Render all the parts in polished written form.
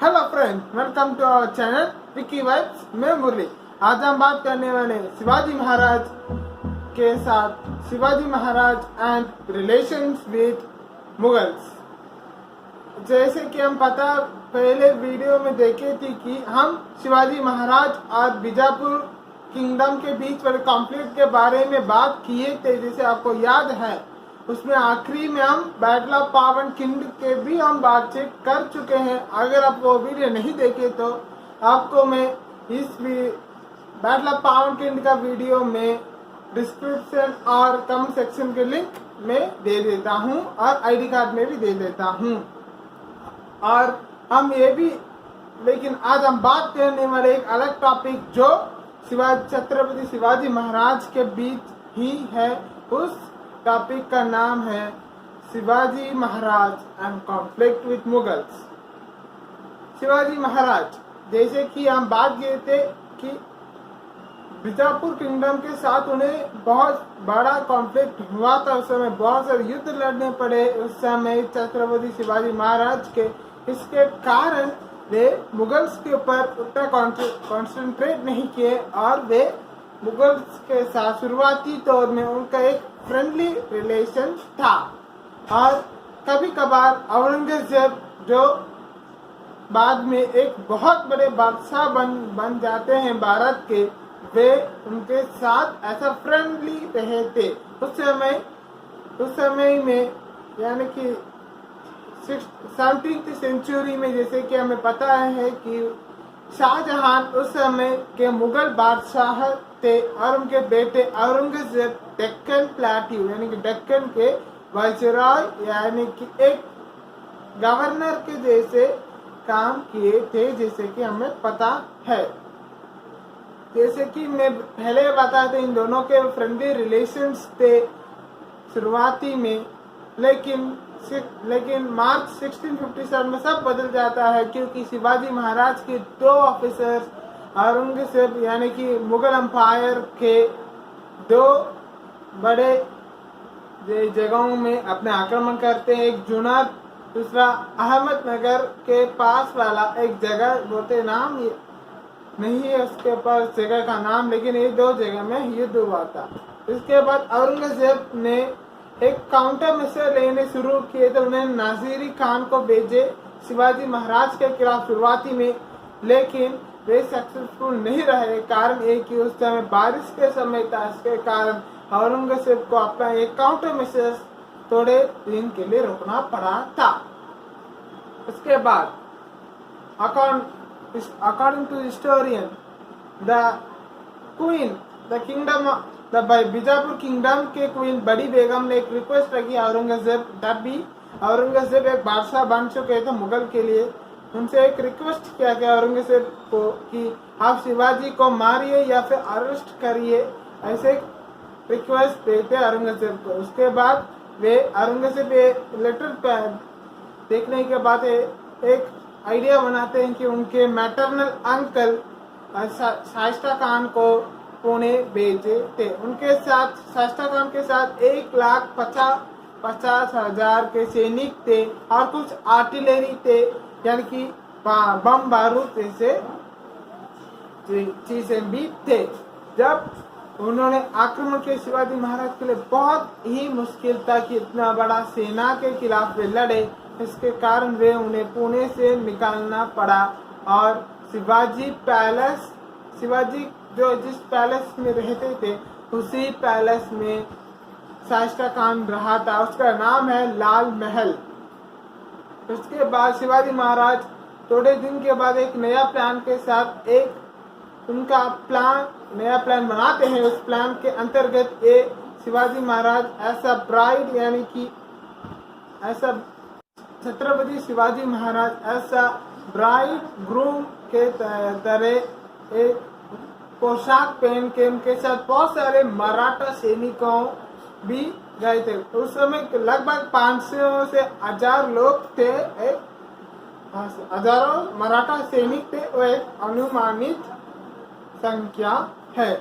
Hello friends, welcome to our channel Vicky Vibes. मैं मुरली। आज हम बात करने वाले शिवाजी महाराज के साथ Shivaji Maharaj and relations with Mughals. जैसे कि हम पता पहले वीडियो में देखे थी कि हम शिवाजी महाराज और बीजापुर किंगडम के बीच वाले कॉन्फ्लिक्ट के बारे में बात किए थे। जैसे आपको याद है, उसमें आखिरी में हम बैटल ऑफ पावन खिंड के भी हम बातचीत कर चुके हैं। अगर आप वो वीडियो नहीं देखे तो आपको मैं इस बैटल ऑफ पावन खिंड का वीडियो में डिस्क्रिप्शन और कमेंट सेक्शन के लिंक में दे देता हूं और आईडी कार्ड में भी दे देता हूं। और हम ये भी, लेकिन आज हम बात करने वाले एक अलग टॉपिक जो छत्रपति शिवाजी महाराज के बीच ही है। उस टॉपिक का नाम है Shivaji Maharaj and conflict with Mughals. Shivaji Maharaj, जैसे कि हम बात किए थे कि बीजापुर किंगडम के साथ उन्हें बहुत बड़ा कॉन्फ्लिक्ट हुआ था। उस समय बहुत सारे युद्ध लड़ने पड़े उस समय छत्रपति शिवाजी महाराज के। इसके कारण वे मुगल्स के ऊपर उतना कॉन्सेंट्रेट नहीं किए और वे मुगल्स के साथ शुरुआती तौर में उनका एक फ्रेंडली रिलेशन था। और कभी कभार औरंगजेब, जो बाद में एक बहुत बड़े बादशाह बन जाते हैं भारत के, वे उनके साथ ऐसा फ्रेंडली रहे थे। उस समय में यानी कि 17वीं सेंचुरी में, जैसे कि हमें पता है कि शाहजहां उस समय के मुगल बादशाह थे और उनके बेटे औरंगजेब डेक्कन प्लेट्यू यानी कि डेक्कन के वाइसरॉय यानी कि एक गवर्नर के जैसे काम किए थे, जैसे कि हमें पता है। जैसे कि मैं पहले बताया था, इन दोनों के फ्रेंडली रिलेशंस थे शुरुआती में, लेकिन मार्च 1657 में सब बदल जाता है क्योंकि शिवाजी महाराज के दो ऑफिसर्स औरंगजेब यानी कि मुगल एम्पायर के दो बड़े जगहों में अपने आक्रमण करते हैं। एक जुनार, दूसरा अहमदनगर के पास वाला एक जगह, बोलते नाम ये नहीं है उसके पास जगह का नाम, लेकिन ये दो जगह में युद्ध हुआ था। इसके बाद औरंगजेब ने एक काउंटर मेसर लेने शुरू किए थे। उन्हें नासिरी खान को भेजे शिवाजी महाराज के खिलाफ शुरुआती में, लेकिन वे सक्सेसफुल नहीं रहे। कारण एक कि उस समय बारिश के समय था, इसके कारण औरंगजेब को अपना एक काउंटर मेसर थोड़े दिन के लिए रोकना पड़ा था। उसके बाद according to historian the Bijapur kingdom के क्वीन बड़ी बेगम ने एक रिक्वेस्ट रखी औरंगजेब, तब भी औरंगजेब एक बादशाह बन चुके थे मुगल के लिए। उनसे एक रिक्वेस्ट किया गया औरंगजेब को कि आप शिवाजी को मारिए या फिर अरेस्ट करिए, ऐसे रिक्वेस्ट देते औरंगजेब को। उसके बाद वे औरंगजेब लेटर देखने के बाद एक आइडिया बनाते हैं कि उनके मैटरनल अंकल शाइस्ता खान को पुणे भेजे थे। उनके साथ शाइस्ता खान के साथ 1,50,000 के सैनिक थे और कुछ आर्टिलरी थे यानी कि बम बारूद जैसे चीजें भी थे। जब उन्होंने आक्रमण के शिवाजी महाराज के लिए बहुत ही मुश्किल था कि इतना बड़ा सेना के खिलाफ वे लड़े, इसके कारण वे उन्हें पुणे से निकालना पड़ा। और शिवाजी जो जिस पैलेस में रहते थे उसी पैलेस में शाइस्ता खान रहा था, उसका नाम है लाल महल। उसके बाद शिवाजी महाराज थोड़े दिन के बाद एक नया प्लान के साथ नया प्लान बनाते हैं। उस प्लान के अंतर्गत शिवाजी महाराज ऐसा ब्राइड यानी कि ऐसा छत्रपति शिवाजी महाराज ऐसा ब्राइड ग्रूम के तरह एक पोशाक पहन के उनके साथ बहुत सारे मराठा सैनिकों भी गए थे। उस समय लगभग 500 से 1000 लोग थे, हजारों मराठा सैनिक थे। वो एक अनुमानित संख्या है।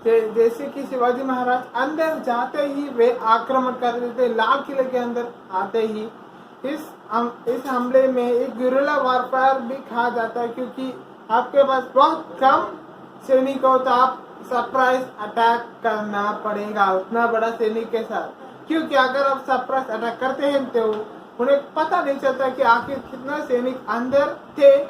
जैसे कि शिवाजी महाराज अंदर जाते ही वे आक्रमण कर देते। लाल किले के अंदर आते ही इस हमले में एक गुरिल्ला वारफेयर भी कहा जाता है, क्योंकि आपके पास बहुत कम सैनिक हो तो आप सरप्राइज अटैक करना पड़ेगा उतना बड़ा सैनिक के साथ, क्योंकि अगर आप सरप्राइज अटैक करते हैं तो उन्हें पता नहीं चलता कि आखिर कितना सैनिक अंदर थे।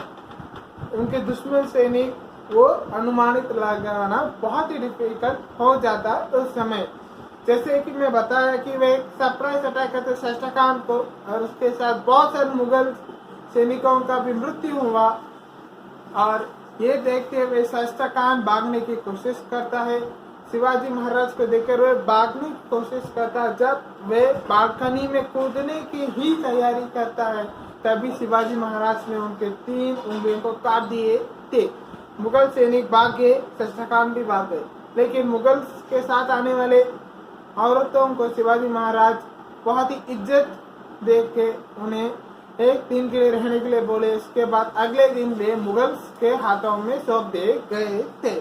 उनके दुश्मन सैनिक वो अनुमानित लगाना बहुत ही डिफिकल्ट हो जाता उस समय। जैसे कि मैं बताया कि वे सरप्राइज अटैक करते शाइस्ता खान को, और उसके साथ बहुत सारे मुगल सैनिकों का भी मृत्यु हुआ। और ये देखते हुए शाइस्ता खान भागने की कोशिश करता है। शिवाजी महाराज को देखकर वे भागने की कोशिश करता है। जब वे बालकनी में कूदने की ही तैयारी करता है तभी शिवाजी महाराज ने उनके 3 उंगलियों को काट दिए थे। मुगल सैनिक भाग गए, शाइस्ता खान भी भाग गए, लेकिन मुगल के साथ आने वाले औरतों को शिवाजी महाराज बहुत ही इज्जत दे के उन्हें एक दिन के लिए रहने के लिए बोले। उसके बाद अगले दिन वे मुगल के हाथों में सौंप दिए गए थे।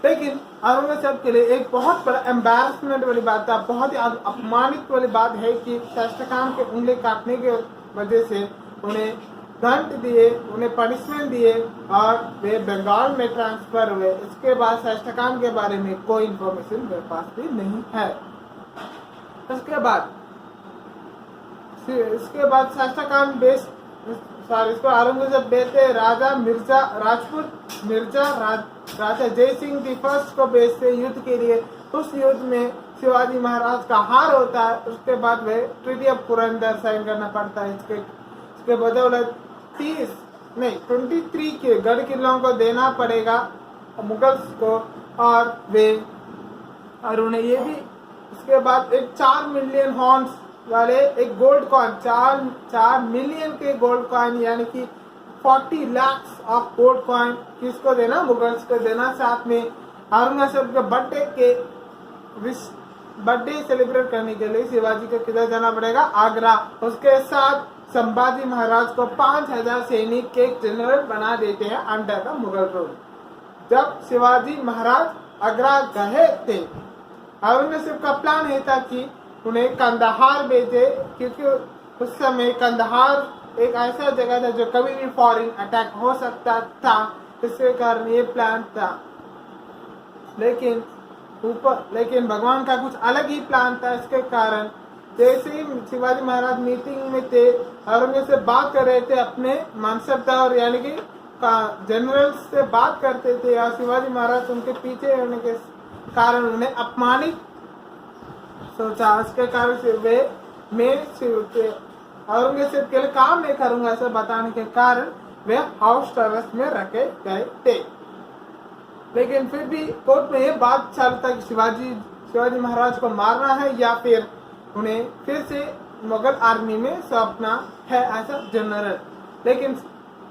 लेकिन औरंगजेब के लिए एक बहुत बड़ा एम्बैरसमेंट वाली बात था, बहुत ही अपमानित वाली बात है कि शाइस्ता खान के उंगली काटने के वजह से उन्हें दंड दिए, उन्हें पनिशमेंट दिए और वे बंगाल में ट्रांसफर हुए। इसके बाद शाइस्ता खान के बारे में कोई इंफॉर्मेशन मेरे पास भी नहीं है। इसके बाद शाइस्ता खान इसको औरंगजेब बेटे राजा मिर्जा राजपूत राजा जय सिंह दी फर्स्ट को भेजते युद्ध के लिए। उस युद्ध में शिवाजी महाराज का हार होता है। उसके बाद वे ट्रीटी ऑफ पुरंदर साइन करना पड़ता है। इसके बदौलत 23 के गढ़ किलों को देना पड़ेगा मुगल्स को, और उन्हें ये भी इसके बाद एक 4 मिलियन हॉर्न्स वाले एक गोल्ड कॉइन, 4 मिलियन के गोल्ड कॉइन यानी कि 40 लाख ऑफ गोल्ड कॉइन किसको देना, मुगल्स को देना। साथ में औरंगजेब के बर्थडे सेलिब्रेट करने के लिए शिवाजी को किधर जाना पड़ेगा, आगरा। उसके साथ संभाजी महाराज को 5000 सैनिक के जनरल बना देते हैं अंडर द मुगल रूल। जब शिवाजी महाराज आगरा गए थे, औरंगजेब का प्लान ये था कि उन्हें कंदहार भेजे, क्योंकि उस समय कंदहार एक ऐसा जगह था जो कभी भी फॉरेन अटैक हो सकता था। इसके कारण ये प्लान था, लेकिन भगवान का कुछ अलग ही प्लान था। इसके कारण जैसे ही शिवाजी महाराज मीटिंग में थे, औरंगजेब से बात कर रहे थे, अपने मानसबदार यानी कि जनरल से बात करते थे, और शिवाजी महाराज उनके पीछे होने के कारण उन्हें अपमानित सोचा। इसके कारण से मैं औरंगजेब के लिए काम नहीं करूंगा ऐसा बताने के कारण वे हाउस अरेस्ट में रखे गए थे। लेकिन फिर भी कोर्ट में ये बात चलता कि शिवाजी महाराज को मारना है या फिर उन्हें फिर से मुगल आर्मी में सौंपना है ऐसा जनरल। लेकिन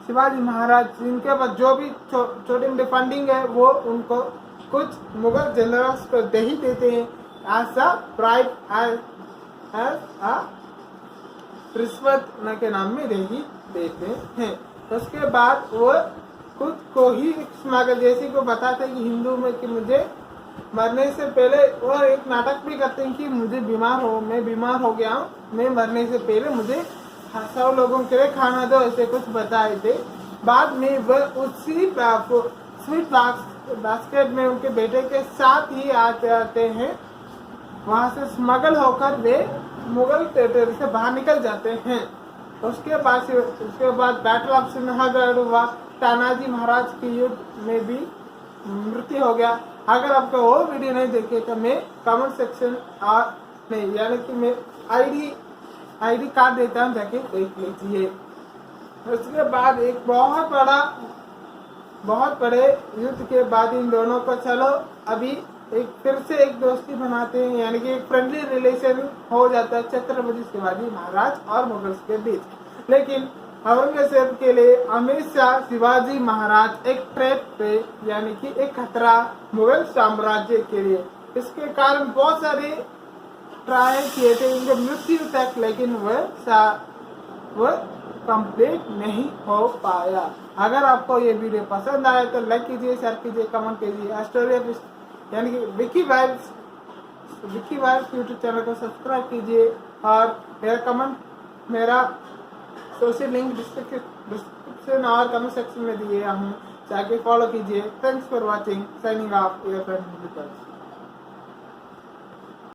शिवाजी महाराज जिनके पास जो भी छोटी मोटी फंडिंग है वो उनको कुछ मुगल जनरल्स को दे ही देते हैं ऐसा प्राइड रिश्वत के नाम में दे ही देते हैं। उसके बाद वो खुद को ही स्मगल जैसे को बताते हैं कि हिंदू में कि मुझे मरने से पहले, और एक नाटक भी करते हैं कि मैं बीमार हो गया हूँ, मैं मरने से पहले मुझे 100 लोगों के लिए खाना दो, ऐसे कुछ बताए थे। बाद में वह उसी स्वीट बास्केट में उनके बेटे के साथ ही आते हैं, वहां से स्मगल होकर वे मुगल टेरिटरी से बाहर निकल जाते हैं। उसके बाद बैटल ऑफ सिन्हागढ़ हुआ, तानाजी महाराज की युद्ध में भी मृत्यु हो गया। अगर आपको वो वीडियो नहीं देखे तो मैं कमेंट सेक्शन यानी कि मैं आईडी कार्ड देता हूँ, जाके देख लीजिए। उसके बाद एक बहुत बड़े युद्ध के बाद इन दोनों को चलो अभी फिर से एक दोस्ती बनाते हैं, यानी कि एक फ्रेंडली रिलेशन हो जाता है छत्रपति शिवाजी महाराज और मुगल्स के बीच। लेकिन औरंगजेब के लिए हमेशा शिवाजी महाराज एक थ्रेट पे यानी कि एक खतरा मुगल साम्राज्य के लिए। इसके कारण बहुत सारे ट्राई किए थे उनके मृत्यु तक, लेकिन वह कंप्लीट नहीं हो पाया। अगर आपको ये वीडियो पसंद आए तो लाइक कीजिए, शेयर कीजिए, कमेंट कीजिए। स्टोरी ऑफ यानी कि विकी वाइब्स यूट्यूब चैनल को सब्सक्राइब कीजिए और मेरा कमेंट मेरा सोशल लिंक डिस्क्रिप्शन और कमेंट सेक्शन में दिए हूँ, जाके फॉलो कीजिए। Thanks for watching, signing off your friend.